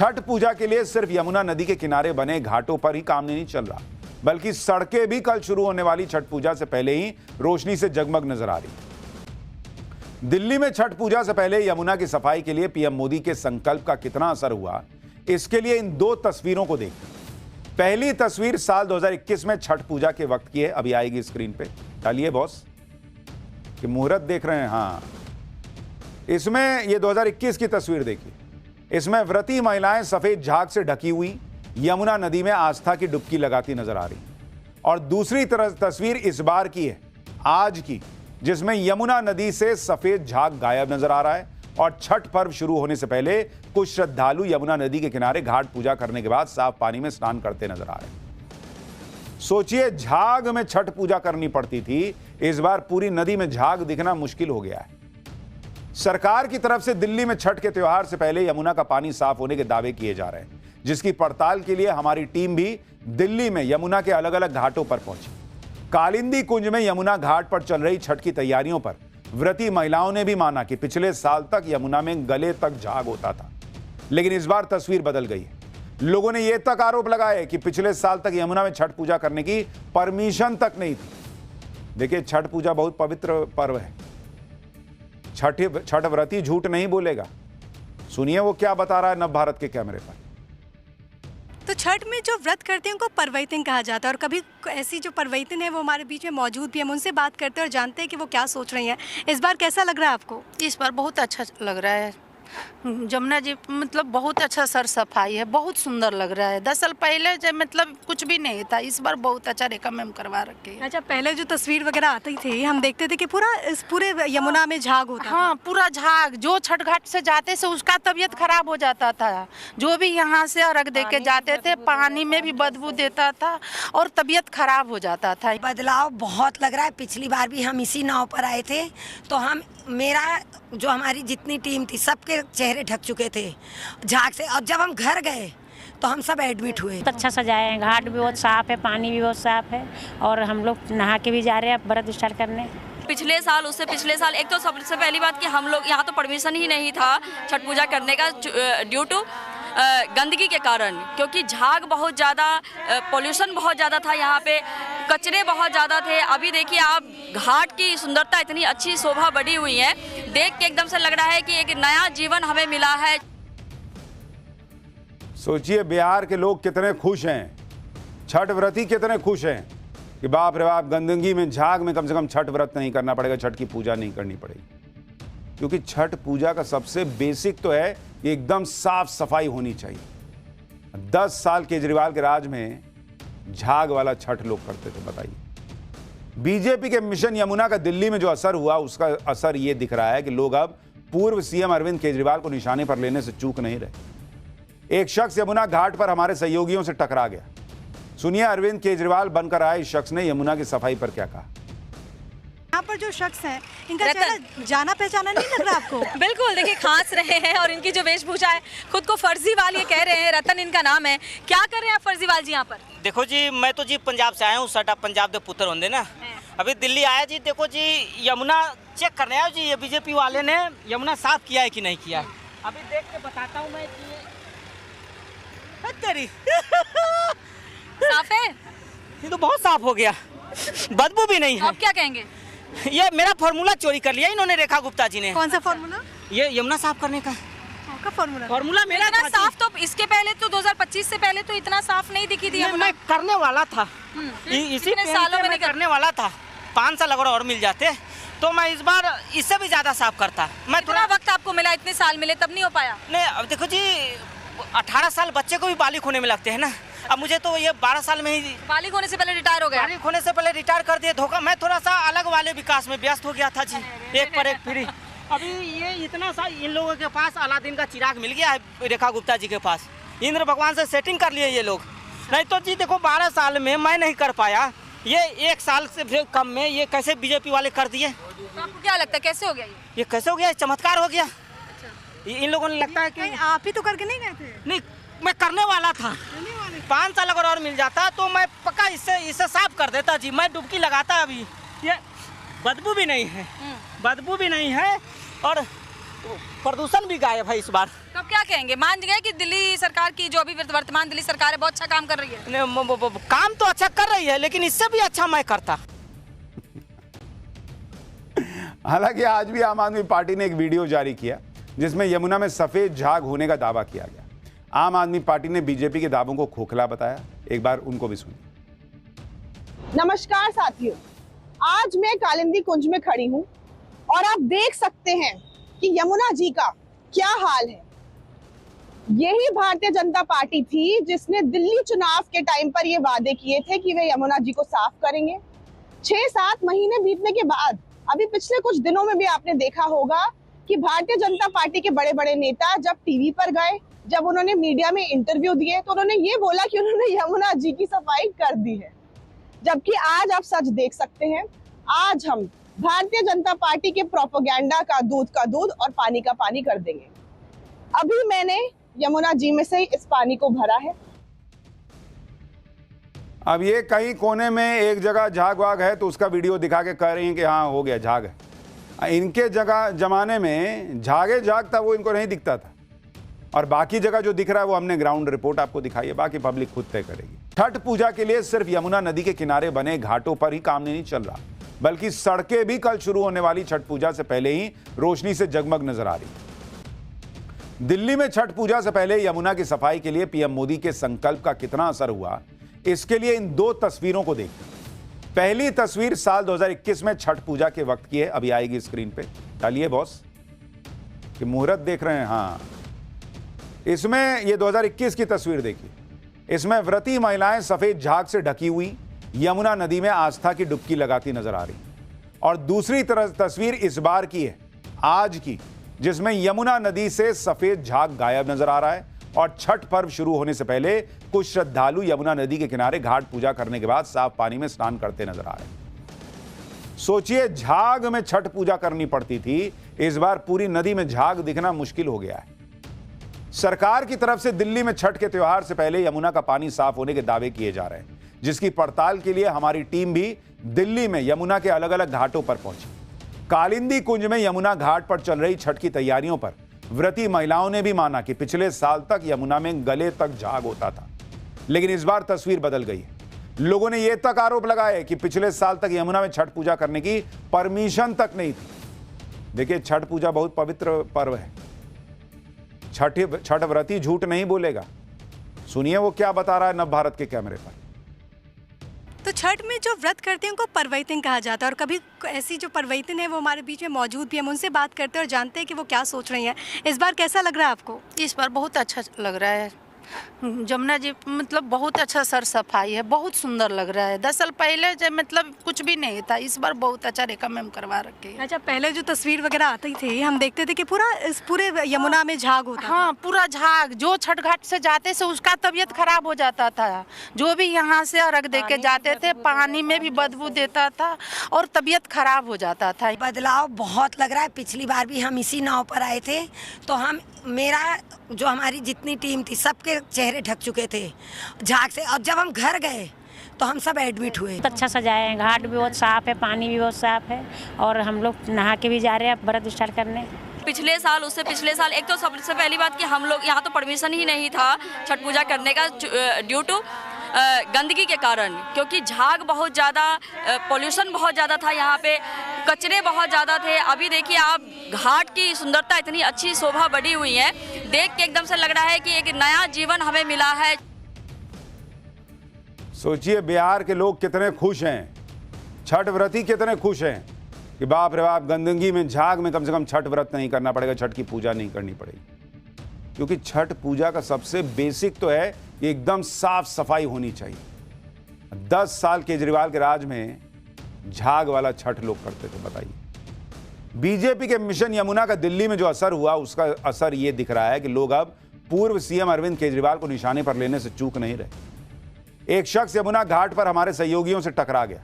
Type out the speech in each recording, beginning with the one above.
छठ पूजा के लिए सिर्फ यमुना नदी के किनारे बने घाटों पर ही काम नहीं चल रहा, बल्कि सड़कें भी कल शुरू होने वाली छठ पूजा से पहले ही रोशनी से जगमग नजर आ रही। दिल्ली में छठ पूजा से पहले यमुना की सफाई के लिए पीएम मोदी के संकल्प का कितना असर हुआ, इसके लिए इन दो तस्वीरों को देखिए। पहली तस्वीर साल 2021 में छठ पूजा के वक्त की है, अभी आएगी स्क्रीन पे। डालिए बॉस कि मुहूर्त देख रहे हैं। हाँ, इसमें ये 2021 की तस्वीर देखिए। इसमें व्रती महिलाएं सफेद झाग से ढकी हुई यमुना नदी में आस्था की डुबकी लगाती नजर आ रही। और दूसरी तरह तस्वीर इस बार की है, आज की, जिसमें यमुना नदी से सफेद झाग गायब नजर आ रहा है और छठ पर्व शुरू होने से पहले कुछ श्रद्धालु यमुना नदी के किनारे घाट पूजा करने के बाद साफ पानी में स्नान करते नजर आ रहे हैं। सोचिए, झाग में छठ पूजा करनी पड़ती थी, इस बार पूरी नदी में झाग दिखना मुश्किल हो गया है। सरकार की तरफ से दिल्ली में छठ के त्योहार से पहले यमुना का पानी साफ होने के दावे किए जा रहे हैं, जिसकी पड़ताल के लिए हमारी टीम भी दिल्ली में यमुना के अलग अलग घाटों पर पहुंची। कालिंदी कुंज में यमुना घाट पर चल रही छठ की तैयारियों पर व्रती महिलाओं ने भी माना कि पिछले साल तक यमुना में गले तक झाग होता था, लेकिन इस बार तस्वीर बदल गई है। लोगों ने यह तक आरोप लगाए कि पिछले साल तक यमुना में छठ पूजा करने की परमिशन तक नहीं थी। देखिए, छठ पूजा बहुत पवित्र पर्व है। छठ व्रती झूठ नहीं बोलेगा। सुनिए वो क्या बता रहा है नव भारत के कैमरे पर। तो छठ में जो व्रत करते हैं उनको परवैतिन कहा जाता है, और कभी ऐसी जो परवैतिन है वो हमारे बीच में मौजूद भी है। हम उनसे बात करते हैं और जानते हैं कि वो क्या सोच रही हैं। इस बार कैसा लग रहा है आपको? इस बार बहुत अच्छा लग रहा है। जमुना जी मतलब बहुत अच्छा सर सफाई है, बहुत सुंदर लग रहा है। 10 साल पहले जब मतलब कुछ भी नहीं था, इस बार बहुत अच्छा रेकमेंड करवा रखे हैं। अच्छा, पहले जो तस्वीर वगैरह आती थी हम देखते थे कि पूरे यमुना में झाग होता हाँ, पूरा झाग। जो छठ घाट से जाते से उसका तबीयत खराब हो जाता था। जो भी यहाँ से अर्घ दे के जाते थे, पानी में भी बदबू देता था और तबीयत खराब हो जाता था। बदलाव बहुत लग रहा है। पिछली बार भी हम इसी नाव पर आए थे, तो मेरा जो हमारी जितनी टीम थी सबके चेहरे ढक चुके थे झाग से, और जब हम घर गए तो हम सब एडमिट हुए। अच्छा सजाए हैं, घाट भी बहुत साफ है, पानी भी बहुत साफ है, और हम लोग नहा के भी जा रहे हैं व्रत स्टार्ट करने। पिछले साल, उससे पिछले साल, एक तो सबसे पहली बात कि हम लोग यहाँ तो परमिशन ही नहीं था छठ पूजा करने का, ड्यू टू गंदगी के कारण, क्योंकि झाग बहुत ज़्यादा, पोल्यूशन बहुत ज़्यादा था, यहाँ पे कचरे बहुत ज़्यादा थे। अभी देखिए आप, घाट की सुंदरता इतनी अच्छी शोभा बढ़ी हुई है, देख के एकदम से लग रहा है कि एक नया जीवन हमें मिला है। सोचिए, बिहार के लोग कितने खुश हैं, छठ व्रती कितने खुश हैं कि बाप रे बाप, गंदगी में, झाग में कम से कम छठ व्रत नहीं करना पड़ेगा, छठ की पूजा नहीं करनी पड़ेगी। क्योंकि छठ पूजा का सबसे बेसिक तो है कि एकदम साफ सफाई होनी चाहिए। 10 साल केजरीवाल के राज में झाग वाला छठ लोग करते थे, बताइए। बीजेपी के मिशन यमुना का दिल्ली में जो असर हुआ, उसका असर ये दिख रहा है कि लोग अब पूर्व सीएम अरविंद केजरीवाल को निशाने पर लेने से चूक नहीं रहे। एक शख्स यमुना घाट पर हमारे सहयोगियों से टकरा गया। सुनिए अरविंद केजरीवाल बनकर आए इस शख्स ने यमुना की सफाई पर क्या कहा। यहाँ पर जो शख्स हैं, इनका चेहरा जाना पहचाना नहीं लग रहा आपको? बिल्कुल, देखिए खांस रहे हैं और इनकी जो वेशभूषा है, खुद को फर्जीवाल ये कह रहे हैं, रतन इनका नाम है। क्या कर रहे हैं आप फर्जीवाल जी यहाँ पर? देखो जी, मैं तो जी पंजाब से आया हूँ, सटा पंजाब के पुत्र होंगे ना। अभी दिल्ली आया जी। देखो जी, यमुना चेक करने आया जी, ये बीजेपी वाले ने यमुना साफ किया है कि नहीं किया है। अभी देख के बताता हूँ मैं कि तेरी साफ है, ये तो बहुत साफ हो गया, बदबू भी नहीं है। आप क्या कहेंगे? ये मेरा फॉर्मूला चोरी कर लिया इन्होंने, रेखा गुप्ता जी ने। कौन सा फॉर्मूला? ये यमुना साफ करने का फॉर्मूला मेरा इतना साफ तो इसके पहले तो 2025 से पहले तो इतना साफ नहीं दिखी थी। मैं करने वाला था, इसी सालों में करने वाला था। 5 साल अगर और मिल जाते तो मैं इस बार इससे भी ज्यादा साफ करता। मैं थोड़ा वक्त आपको मिला, इतने साल मिले तब नहीं हो पाया? नहीं, अब देखो जी, 18 साल बच्चे को भी बालिग होने में लगते हैं ना। अब मुझे तो ये 12 साल में ही बालिग होने से पहले रिटायर हो गया। बालिग होने से पहले रिटायर कर दिए, धोखा। मैं थोड़ा सा अलग वाले विकास में व्यस्त हो गया था जी, एक पर एक फ्री। अभी ये इतना सा इन लोगों के पास अलादीन का चिराग मिल गया है, रेखा गुप्ता जी के पास। इंद्र भगवान से सेटिंग कर लिए ये लोग। नहीं तो जी देखो, 12 साल में मैं नहीं कर पाया, ये 1 साल से भी कम में ये कैसे बीजेपी वाले कर दिए। तो आपको क्या लगता है कैसे हो गया ये कैसे हो गया? चमत्कार हो गया। इन लोगों ने लगता है कि आप ही तो करके नहीं गए थे? नहीं, मैं करने वाला था। 5 साल अगर और मिल जाता तो मैं पक्का इससे साफ कर देता जी। मैं डुबकी लगाता। अभी ये बदबू भी नहीं है, बदबू भी नहीं है, और प्रदूषण भी गायब है इस बार। तब क्या कहेंगे, मान गए कि दिल्ली सरकार की जो भी वर्तमान दिल्ली सरकार है बहुत अच्छा काम कर रही है? काम तो अच्छा कर रही है, लेकिन इससे भी अच्छा मैं करता। हालांकि आज भी आम आदमी पार्टी ने एक वीडियो जारी किया जिसमें यमुना में सफेद झाग होने का दावा किया गया। आम आदमी पार्टी ने बीजेपी के दावों को खोखला बताया। एक बार उनको भी सुनिए। नमस्कार साथियों, आज मैं कालिंदी कुंज में खड़ी हूँ और आप देख सकते हैं कि यमुना जी का क्या हाल है। यही भारतीय जनता पार्टी थी जिसने दिल्ली चुनाव के टाइम पर ये वादे किए थे कि वे यमुना जी को साफ करेंगे। 6-7 महीने बीतने के बाद अभी पिछले कुछ दिनों में भी आपने देखा होगा कि भारतीय जनता पार्टी के बड़े बड़े नेता जब टीवी पर गए, जब उन्होंने मीडिया में इंटरव्यू दिए तो उन्होंने ये बोला कि उन्होंने यमुना जी की सफाई कर दी है। जबकि आज आप सच देख सकते हैं, आज हम भारतीय जनता पार्टी के प्रोपेगेंडा का दूध और पानी का पानी कर देंगे। अभी मैंने यमुना जी में से इस पानी को भरा है। अब ये कहीं कोने में एक जगह झाग वाग है तो उसका वीडियो दिखा के कह रही हैं कि हाँ हो गया झाग है। इनके जगह जमाने में झाग था, वो इनको नहीं दिखता था। और बाकी जगह जो दिख रहा है वो हमने ग्राउंड रिपोर्ट आपको दिखाई है, बाकी पब्लिक खुद तय करेगी। छठ पूजा के लिए सिर्फ यमुना नदी के किनारे बने घाटों पर ही काम नहीं चल रहा, बल्कि सड़कें भी कल शुरू होने वाली छठ पूजा से पहले ही रोशनी से जगमग नजर आ रही। दिल्ली में छठ पूजा से पहले यमुना की सफाई के लिए पीएम मोदी के संकल्प का कितना असर हुआ, इसके लिए इन 2 तस्वीरों को देखते हैं। पहली तस्वीर साल 2021 में छठ पूजा के वक्त की है, अभी आएगी स्क्रीन पे। डालिए बॉस कि मुहूर्त देख रहे हैं। हाँ, इसमें ये 2021 की तस्वीर देखिए। इसमें व्रती महिलाएं सफेद झाग से ढकी हुई यमुना नदी में आस्था की डुबकी लगाती नजर आ रही। और दूसरी तस्वीर इस बार की है, आज की, जिसमें यमुना नदी से सफेद झाग गायब नजर आ रहा है और छठ पर्व शुरू होने से पहले कुछ श्रद्धालु यमुना नदी के किनारे घाट पूजा करने के बाद साफ पानी में स्नान करते नजर आ रहे हैं। सोचिए, झाग में छठ पूजा करनी पड़ती थी, इस बार पूरी नदी में झाग दिखना मुश्किल हो गया है। सरकार की तरफ से दिल्ली में छठ के त्योहार से पहले यमुना का पानी साफ होने के दावे किए जा रहे हैं, जिसकी पड़ताल के लिए हमारी टीम भी दिल्ली में यमुना के अलग अलग घाटों पर पहुंची। कालिंदी कुंज में यमुना घाट पर चल रही छठ की तैयारियों पर व्रती महिलाओं ने भी माना कि पिछले साल तक यमुना में गले तक झाग होता था, लेकिन इस बार तस्वीर बदल गई है। लोगों ने यह तक आरोप लगाए कि पिछले साल तक यमुना में छठ पूजा करने की परमिशन तक नहीं थी। देखिए, छठ पूजा बहुत पवित्र पर्व है। छठ व्रती झूठ नहीं बोलेगा। सुनिए वो क्या बता रहा है नव भारत के कैमरे पर। तो छठ में जो व्रत करते हैं उनको परवैतिन कहा जाता है, और कभी ऐसी जो परवैतिन है वो हमारे बीच में मौजूद भी, हम उनसे बात करते हैं और जानते हैं कि वो क्या सोच रही हैं। इस बार कैसा लग रहा है आपको? इस बार बहुत अच्छा लग रहा है। जमुना जी मतलब बहुत अच्छा सर सफाई है, बहुत सुंदर लग रहा है। 10 साल पहले जब मतलब कुछ भी नहीं था, इस बार बहुत अच्छा रेखा मैम करवा रखे हैं। अच्छा, पहले जो तस्वीर वगैरह आती थी हम देखते थे कि पूरे यमुना में झाग होता था। हाँ, पूरा झाग। जो छठ घाट से जाते से उसका तबीयत खराब हो जाता था। जो भी यहाँ से अर्घ दे के जाते थे, पानी में भी बदबू देता था और तबीयत खराब हो जाता था। बदलाव बहुत लग रहा है। पिछली बार भी हम इसी नाव पर आए थे तो मेरा जो हमारी जितनी टीम थी सबके चेहरे ढक चुके थे झाग से, और जब हम घर गए तो हम सब एडमिट हुए। बहुत अच्छा सजाए हैं, घाट भी बहुत साफ है, पानी भी बहुत साफ है और हम लोग नहा के भी जा रहे हैं अब व्रत स्टार्ट करने। पिछले साल, उससे पिछले साल, एक तो सबसे पहली बात कि हम लोग यहाँ तो परमिशन ही नहीं था छठ पूजा करने का ड्यू टू गंदगी के कारण, क्योंकि झाग बहुत ज़्यादा, पोल्यूशन बहुत ज़्यादा था, यहाँ पे कचरे बहुत ज़्यादा थे। अभी देखिए आप, घाट की सुंदरता इतनी अच्छी शोभा बढ़ी हुई है, देख के एकदम से लग रहा है कि एक नया जीवन हमें मिला है। सोचिए, बिहार के लोग कितने खुश हैं, छठ व्रती कितने खुश हैं कि बाप रे बाप, गंदगी में झाग में कम से कम छठ व्रत नहीं करना पड़ेगा, छठ की पूजा नहीं करनी पड़ेगी। क्योंकि छठ पूजा का सबसे बेसिक तो है कि एकदम साफ सफाई होनी चाहिए। 10 साल केजरीवाल के राज में झाग वाला छठ लोग करते थे। बताइए, बीजेपी के मिशन यमुना का दिल्ली में जो असर हुआ, उसका असर ये दिख रहा है कि लोग अब पूर्व सीएम अरविंद केजरीवाल को निशाने पर लेने से चूक नहीं रहे। एक शख्स यमुना घाट पर हमारे सहयोगियों से टकरा गया।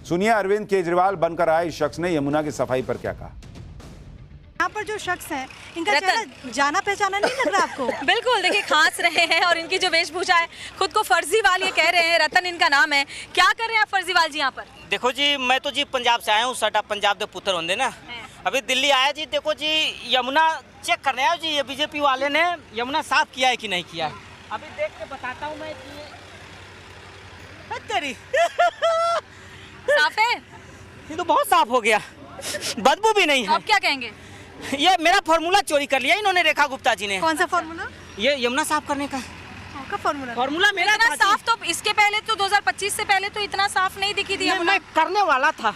सुनिए अरविंद केजरीवाल बनकर आए इस शख्स ने यमुना की सफाई पर क्या कहा। यहाँ यहाँ पर जो शख्स हैं इनका चेहरा जाना पहचाना नहीं लग रहा आपको? बिल्कुल, देखिए खांस रहे हैं और इनकी जो वेशभूषा है, खुद को फर्जीवाल ये कह रहे हैं, रतन इनका नाम है। क्या कर रहे हैं आप फर्जीवाल जी यहाँ पर? देखो जी, मैं तो जी पंजाब से आया हूँ, साडा पंजाब के पुत्र होंगे ना। अभी दिल्ली आया जी, देखो जी यमुना चेक करने आया जी, ये बीजेपी वाले ने यमुना साफ किया है कि नहीं किया है। अभी देख के बताता हूँ मैं कि तेरी साफ है? ये तो बहुत साफ हो गया, बदबू भी नहीं है। आप क्या कहेंगे? ये मेरा फॉर्मूला चोरी कर लिया इन्होंने, रेखा गुप्ता जी ने। कौन सा फॉर्मूला? ये यमुना साफ करने का फॉर्मूला मेरा इतना था साफ तो इसके पहले तो 2025 से पहले तो इतना साफ नहीं दिखी थी। मैं करने वाला था,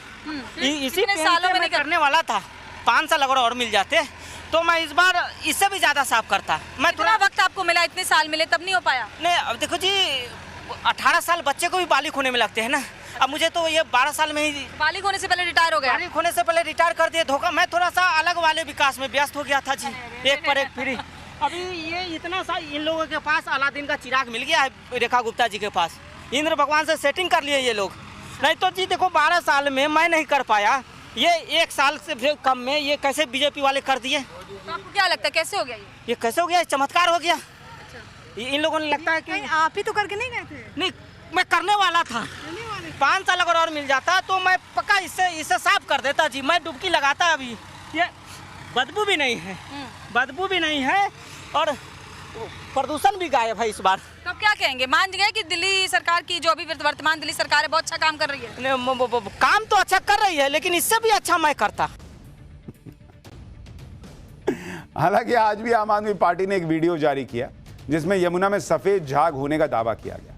इसी सालों में करने वाला था। 5 साल अगर और मिल जाते तो मैं इस बार इससे भी ज्यादा साफ करता। मैं थोड़ा वक्त आपको मिला, इतने साल मिले तब नहीं हो पाया? नहीं, अब देखो जी 18 साल बच्चे को भी बालिग होने में लगते हैं ना। अब मुझे तो ये 12 साल में ही बालिग होने से पहले रिटायर हो गया। बालिग होने से पहले रिटायर कर दिए, धोखा। मैं थोड़ा सा अलग वाले विकास में व्यस्त हो गया था जी, एक पर एक फ्री। अभी ये इतना सा इन लोगों के पास अलादीन का चिराग मिल गया है, रेखा गुप्ता जी के पास। इंद्र भगवान से सेटिंग कर लिए ये लोग। नहीं तो जी देखो 12 साल में मैं नहीं कर पाया, ये 1 साल से भी कम में ये कैसे बीजेपी वाले कर दिए। तो आपको क्या लगता है कैसे हो गया ये कैसे हो गया? चमत्कार हो गया। इन लोगों ने लगता है कि आप ही तो करके नहीं गए थे? नहीं, मैं करने वाला था। 5 साल अगर और मिल जाता तो मैं पक्का इससे साफ कर देता जी। मैं डुबकी लगाता। अभी ये बदबू भी नहीं है, बदबू भी नहीं है और प्रदूषण भी गायब है इस बार। तो आप क्या कहेंगे? मान गए कि दिल्ली सरकार की जो अभी वर्तमान दिल्ली सरकार है बहुत अच्छा काम कर रही है? काम तो अच्छा कर रही है, लेकिन इससे भी अच्छा मैं करता। हालांकि आज भी आम आदमी पार्टी ने एक वीडियो जारी किया जिसमें यमुना में सफेद झाग होने का दावा किया गया।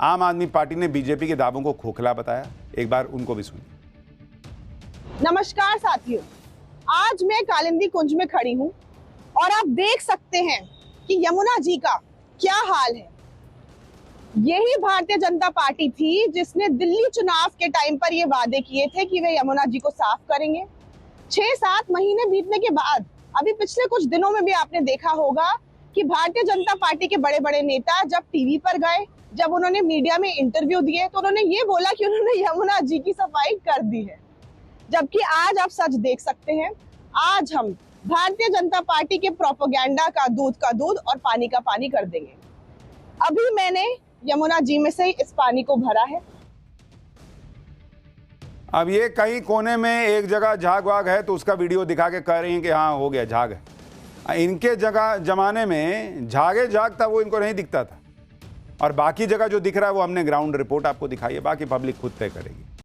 आम आदमी पार्टी ने बीजेपी के दावों को खोखला बताया। एक बार उनको भी सुनिए। नमस्कार साथियों, आज मैं कालिंदी कुंज में खड़ी हूँ और आप देख सकते हैं कि यमुना जी का क्या हाल है। यही भारतीय जनता पार्टी थी जिसने दिल्ली चुनाव के टाइम पर ये वादे किए थे कि वे यमुना जी को साफ करेंगे। 6-7 महीने बीतने के बाद अभी पिछले कुछ दिनों में भी आपने देखा होगा कि भारतीय जनता पार्टी के बड़े बड़े नेता जब टीवी पर गए, जब उन्होंने मीडिया में इंटरव्यू दिए तो उन्होंने ये बोला कि उन्होंने यमुना जी की सफाई कर दी है। जबकि आज आप सच देख सकते हैं, आज हम भारतीय जनता पार्टी के प्रोपेगेंडा का दूध और पानी का पानी कर देंगे। अभी मैंने यमुना जी में से इस पानी को भरा है। अब ये कहीं कोने में एक जगह झाग वाग है तो उसका वीडियो दिखा के कह रही हैं कि हाँ हो गया, झाग है। इनके जगह जमाने में झाग था, वो इनको नहीं दिखता था। और बाकी जगह जो दिख रहा है वो हमने ग्राउंड रिपोर्ट आपको दिखाई है, बाकी पब्लिक खुद तय करेगी।